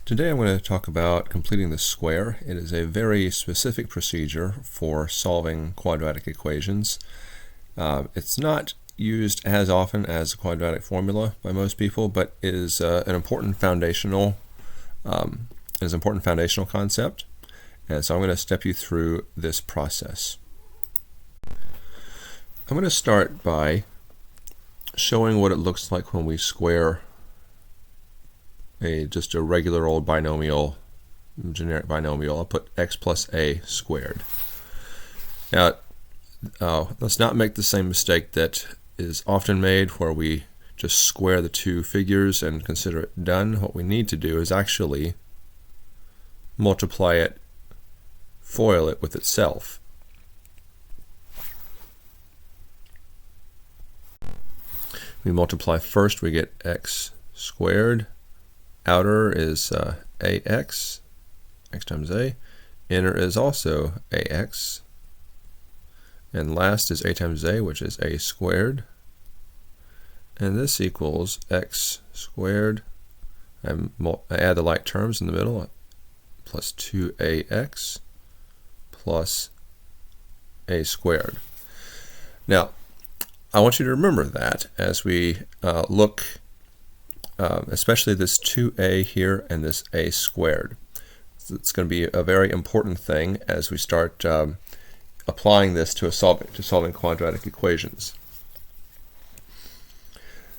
Today I'm going to talk about completing the square. It is a very specific procedure for solving quadratic equations. It's not used as often as the quadratic formula by most people, but it is an important foundational concept. And so I'm going to step you through this process. I'm going to start by showing what it looks like when we square just a regular old binomial, generic binomial. I'll put x plus a squared. Now, let's not make the same mistake that is often made where we just square the two figures and consider it done. What we need to do is actually multiply it, FOIL it with itself. We multiply first, we get x squared. Outer is ax, x times a. Inner is also ax. And last is a times a, which is a squared. And this equals x squared. I add the like terms in the middle, plus 2ax plus a squared. Now, I want you to remember that as we look especially this 2a here and this a squared. So it's going to be a very important thing as we start applying this to solving quadratic equations.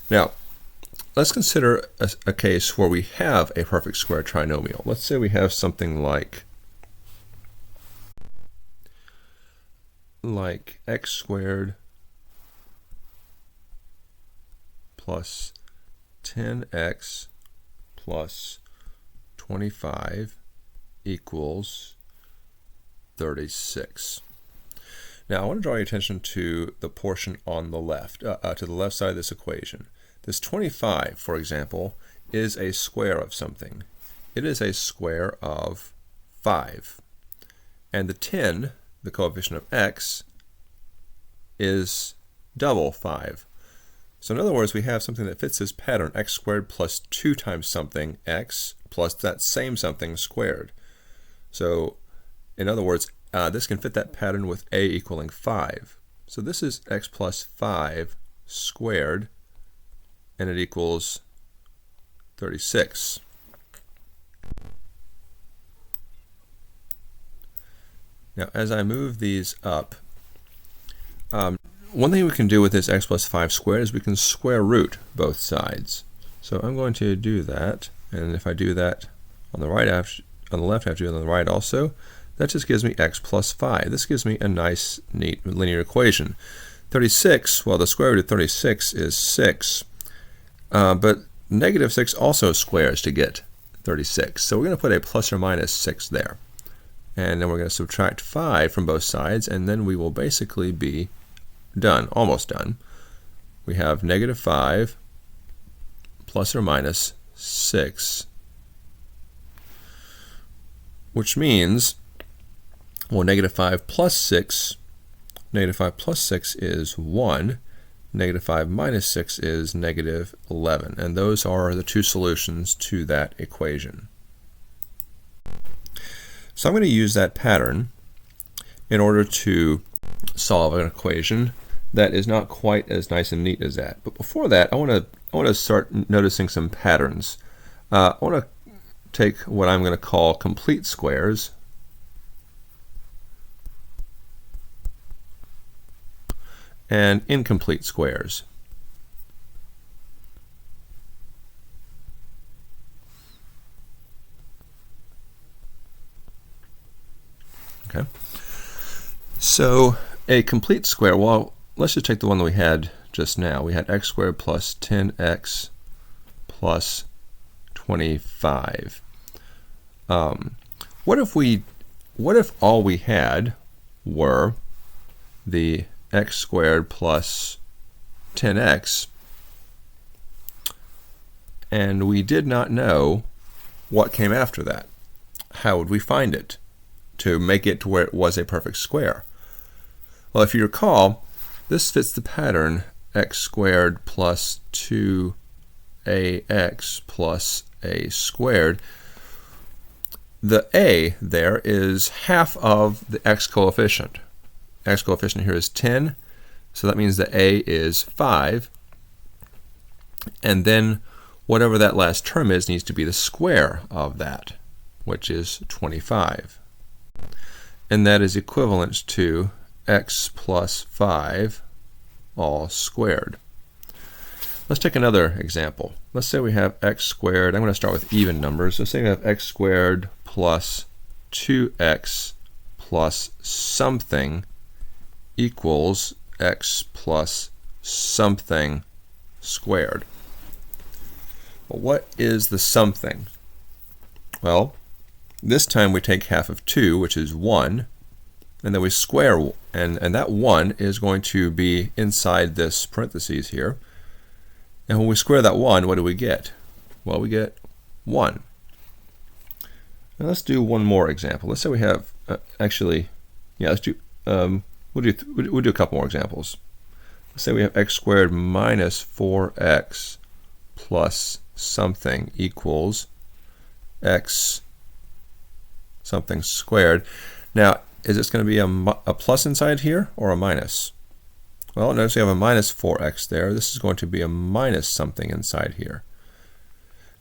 Now, let's consider a case where we have a perfect square trinomial. Let's say we have something like x squared plus 10x plus 25 equals 36. Now I want to draw your attention to the portion on the left, to the left side of this equation. This 25, for example, is a square of something. It is a square of 5. And the 10, the coefficient of x, is double 5. So in other words, we have something that fits this pattern, x squared plus 2 times something, x, plus that same something squared. So in other words, this can fit that pattern with a equaling 5. So this is x plus 5 squared, and it equals 36. Now as I move these up, one thing we can do with this x plus 5 squared is we can square root both sides. So I'm going to do that, and if I do that on the right, on the left, I have to do it on the right also. That just gives me x plus 5. This gives me a nice, neat linear equation. 36, well, the square root of 36 is 6, but negative 6 also squares to get 36. So we're going to put a plus or minus 6 there. And then we're going to subtract 5 from both sides, and then we will basically be done, almost done. We have negative 5 plus or minus 6, which means, well, negative 5 plus 6 is 1, negative 5 minus 6 is negative 11, and those are the two solutions to that equation. So I'm going to use that pattern in order to solve an equation that is not quite as nice and neat as that. But before that, I want to start noticing some patterns. I want to take what I'm going to call complete squares and incomplete squares. Okay. So a complete square, well, let's just take the one that we had just now. We had x squared plus 10x plus 25. What if all we had were the x squared plus 10x, and we did not know what came after that? How would we find it to make it to where it was a perfect square? Well, if you recall, this fits the pattern x squared plus 2ax plus a squared, the a there is half of the x coefficient. X coefficient here is 10, so that means the a is 5. And then whatever that last term is needs to be the square of that, which is 25. And that is equivalent to x plus 5 all squared. Let's take another example. Let's say we have x squared. I'm going to start with even numbers. Let's say we have x squared plus 2x plus something equals x plus something squared. Well, what is the something? Well, this time we take half of 2, which is 1, and then we square, and that 1 is going to be inside this parentheses here. And when we square that 1, what do we get? Well, we get 1. Now let's do one more example. Let's say we have, let's do, we'll do a couple more examples. Let's say we have x squared minus 4x plus something equals x something squared. Now, is this going to be a plus inside here or a minus? Well, notice we have a minus 4x there. This is going to be a minus something inside here.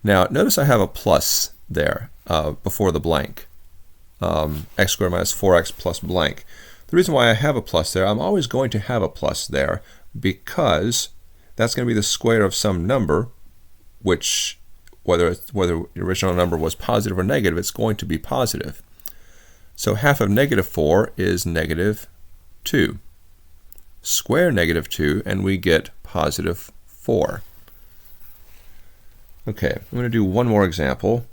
Now, notice I have a plus there before the blank. X squared minus 4x plus blank. The reason why I have a plus there, I'm always going to have a plus there because that's going to be the square of some number, which whether the original number was positive or negative, it's going to be positive. So half of negative 4 is negative 2. Square negative 2 and we get positive 4. Okay, I'm going to do one more example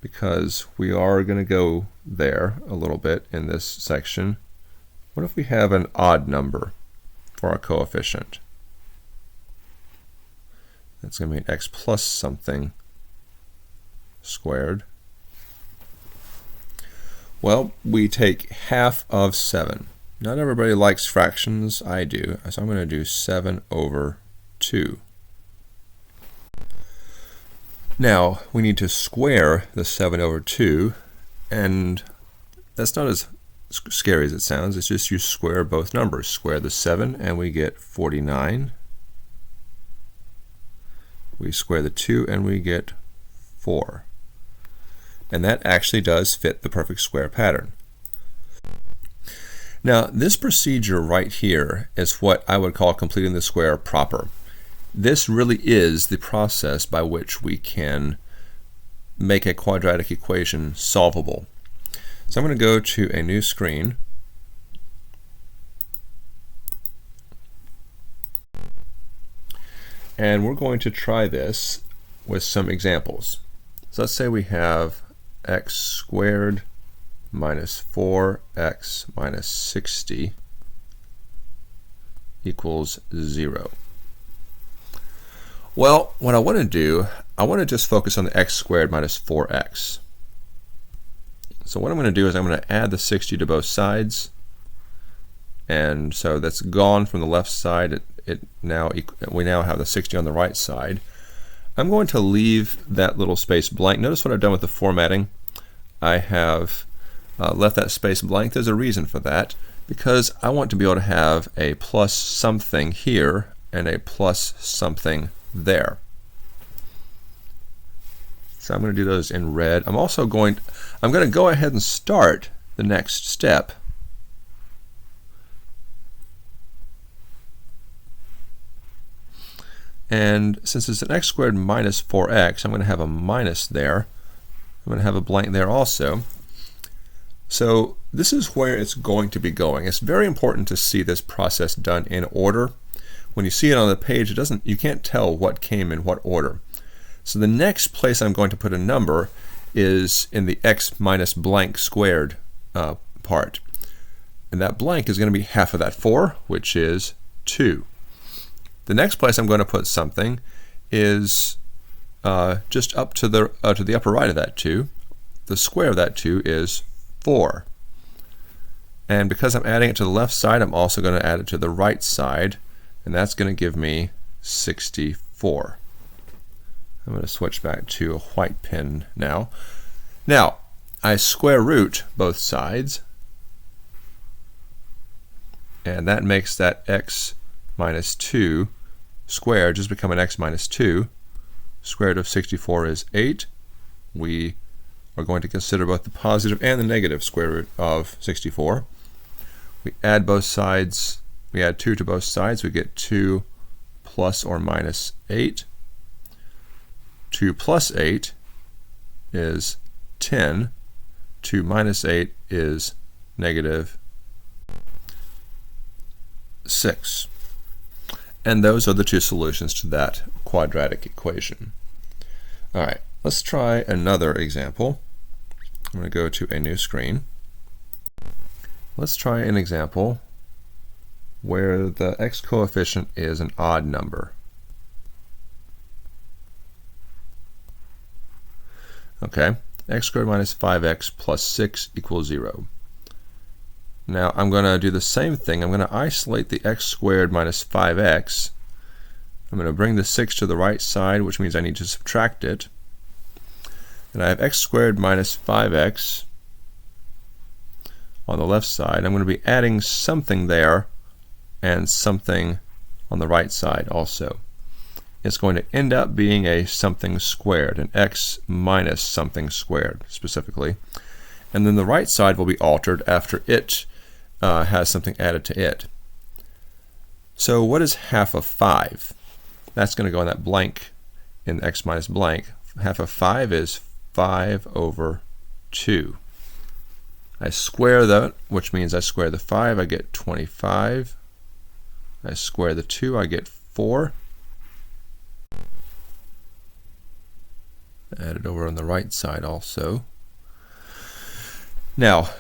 because we are going to go there a little bit in this section. What if we have an odd number for our coefficient? That's going to be an x plus something squared. Well, we take half of 7. Not everybody likes fractions. I do. So I'm going to do 7 over 2. Now, we need to square the 7 over 2, and that's not as scary as it sounds. It's just you square both numbers. Square the 7 and we get 49. We square the 2 and we get 4. And that actually does fit the perfect square pattern. Now, this procedure right here is what I would call completing the square proper. This really is the process by which we can make a quadratic equation solvable. So I'm going to go to a new screen. And we're going to try this with some examples. So let's say we have x squared minus 4x minus 60 equals 0. Well, what I want to do, I want to just focus on the x squared minus 4x. So what I'm going to do is I'm going to add the 60 to both sides. And so that's gone from the left side. We now have the 60 on the right side. I'm going to leave that little space blank. Notice what I've done with the formatting. I have left that space blank. There's a reason for that, because I want to be able to have a plus something here and a plus something there. So I'm going to do those in red. I'm going to go ahead and start the next step. And since it's an x squared minus 4x, I'm going to have a minus there. I'm going to have a blank there also. So this is where it's going to be going. It's very important to see this process done in order. When you see it on the page, you can't tell what came in what order. So the next place I'm going to put a number is in the x minus blank squared part. And that blank is going to be half of that 4, which is 2. The next place I'm going to put something is just up to the upper right of that 2. The square of that 2 is 4. And because I'm adding it to the left side, I'm also going to add it to the right side, and that's going to give me 64. I'm going to switch back to a white pen now. Now, I square root both sides, and that makes that x minus 2 squared just become an x minus 2. Square root of 64 is 8. We are going to consider both the positive and the negative square root of 64. We add both sides. We add 2 to both sides. We get 2 plus or minus 8. 2 plus 8 is 10. 2 minus 8 is negative 6. And those are the two solutions to that quadratic equation. All right, let's try another example. I'm going to go to a new screen. Let's try an example where the x coefficient is an odd number. Okay, x squared minus 5x plus 6 equals 0. Now I'm going to do the same thing. I'm going to isolate the x squared minus 5x. I'm going to bring the 6 to the right side, which means I need to subtract it. And I have x squared minus 5x on the left side. I'm going to be adding something there and something on the right side also. It's going to end up being a something squared, an x minus something squared specifically. And then the right side will be altered after it has something added to it. So what is half of 5? That's going to go in that blank in the x minus blank. Half of 5 is 5 over 2. I square that, which means I square the 5, I get 25. I square the 2, I get 4. Add it over on the right side also. Now,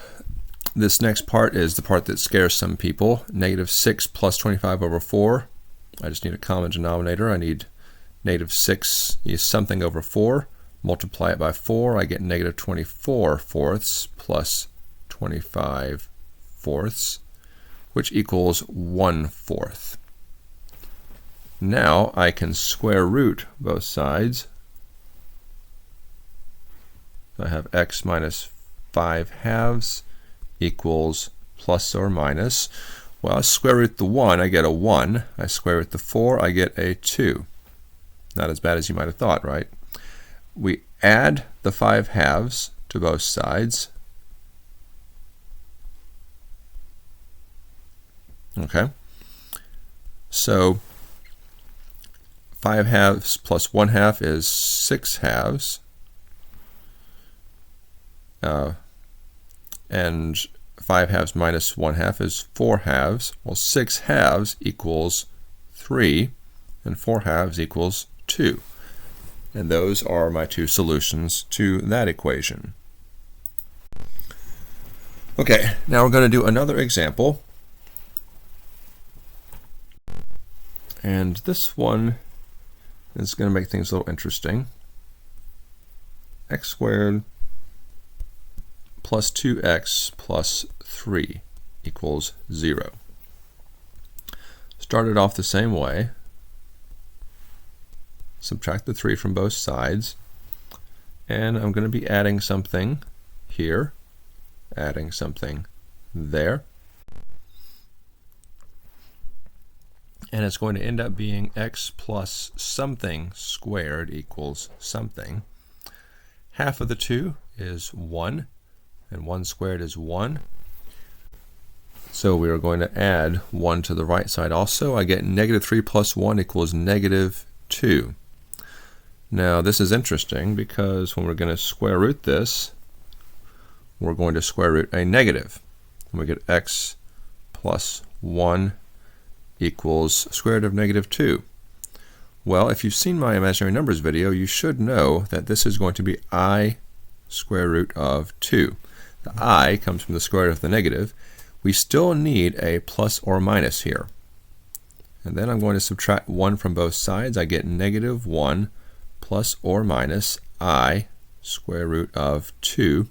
this next part is the part that scares some people. Negative 6 plus 25 over 4. I just need a common denominator. I need negative 6 is something over 4. Multiply it by 4. I get negative 24 fourths plus 25 fourths, which equals 1/4. Now I can square root both sides. So I have x minus 5 halves equals plus or minus. Well, I square root the 1, I get a 1. I square root the 4, I get a 2. Not as bad as you might have thought, right? We add the 5 halves to both sides. Okay. So 5 halves plus 1 half is 6 halves. And 5 halves minus 1 half is 4 halves. Well, 6 halves equals 3, and 4 halves equals 2. And those are my two solutions to that equation. Okay, now we're going to do another example. And this one is going to make things a little interesting. X squared plus 2x plus 3 equals 0. Start it off the same way. Subtract the 3 from both sides. And I'm going to be adding something here, adding something there. And it's going to end up being x plus something squared equals something. Half of the 2 is 1, and 1 squared is 1. So we are going to add 1 to the right side also. I get negative 3 plus 1 equals negative 2. Now this is interesting because when we're going to square root this, we're going to square root a negative. And we get x plus 1 equals square root of negative 2. Well, if you've seen my imaginary numbers video, you should know that this is going to be I square root of 2. The I comes from the square root of the negative. We still need a plus or minus here. And then I'm going to subtract 1 from both sides. I get negative 1 plus or minus I square root of 2.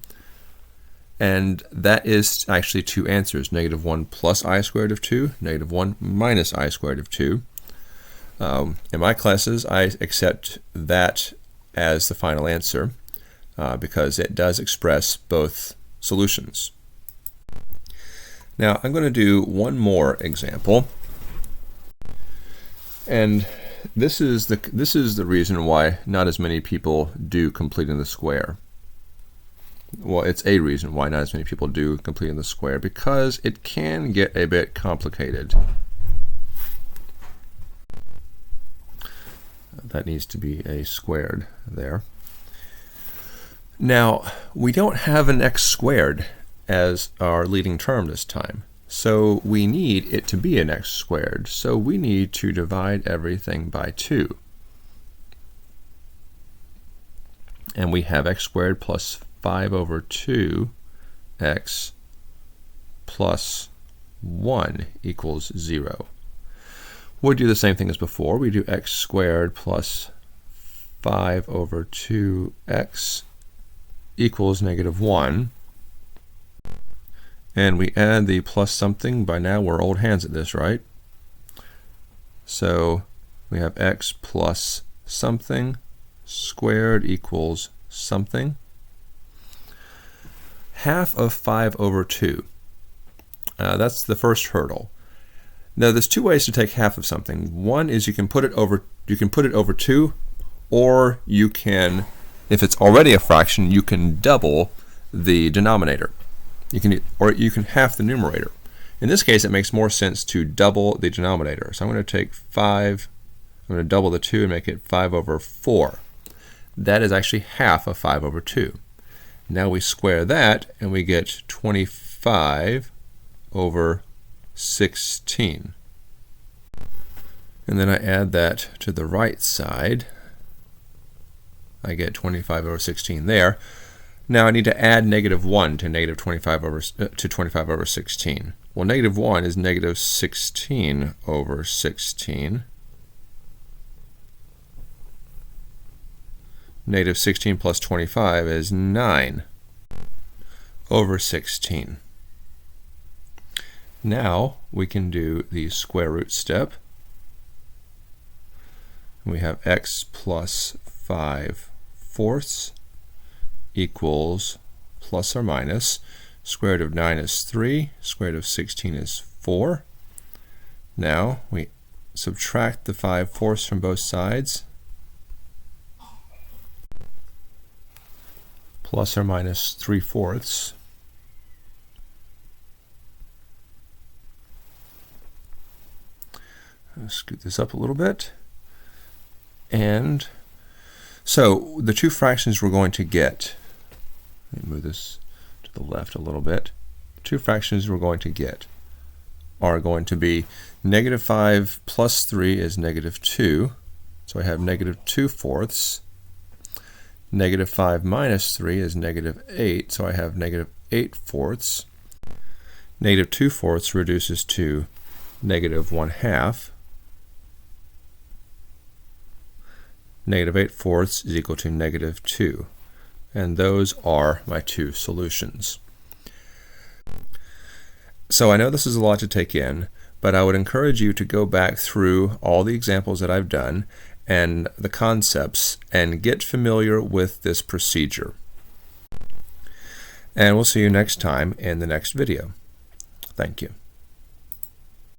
And that is actually two answers, negative 1 plus I squared of 2, negative 1 minus I squared of 2. In my classes, I accept that as the final answer. because it does express both solutions. Now I'm going to do one more example, and this is the reason why not as many people do completing the square. Well, it's a reason why not as many people do completing the square, because it can get a bit complicated. That needs to be a squared there. Now, we don't have an x squared as our leading term this time, so we need it to be an x squared. So we need to divide everything by 2. And we have x squared plus 5 over 2x plus 1 equals 0. We'll do the same thing as before. We do x squared plus 5 over 2x equals -1. And we add the plus something. By now we're old hands at this, right? So we have x plus something squared equals something. Half of 5 over 2. That's the first hurdle. Now there's 2 ways to take half of something. One is you can put it over 2, or you can, if it's already a fraction, you can double the denominator. You can half the numerator. In this case, it makes more sense to double the denominator. So I'm going to take 5, I'm going to double the 2 and make it 5 over 4. That is actually half of 5 over 2. Now we square that and we get 25 over 16. And then I add that to the right side. I get 25 over 16 there. Now I need to add -1 to 25 over 16. Well, -1 is -16 over 16. -16 plus 25 is 9 over 16. Now we can do the square root step. We have x plus 5/4 equals plus or minus square root of 9 is 3, square root of 16 is 4. Now we subtract the 5/4 from both sides. Plus or minus 3/4. I'll scoot this up a little bit. And so the two fractions we're going to get, let me move this to the left a little bit. The two fractions we're going to get are going to be -5 plus 3 is -2. So I have -2/4. -5 minus 3 is -8, so I have -8/4. -2/4 reduces to -1/2. -8/4 is equal to -2. And those are my two solutions. So I know this is a lot to take in, but I would encourage you to go back through all the examples that I've done and the concepts and get familiar with this procedure. And we'll see you next time in the next video. Thank you.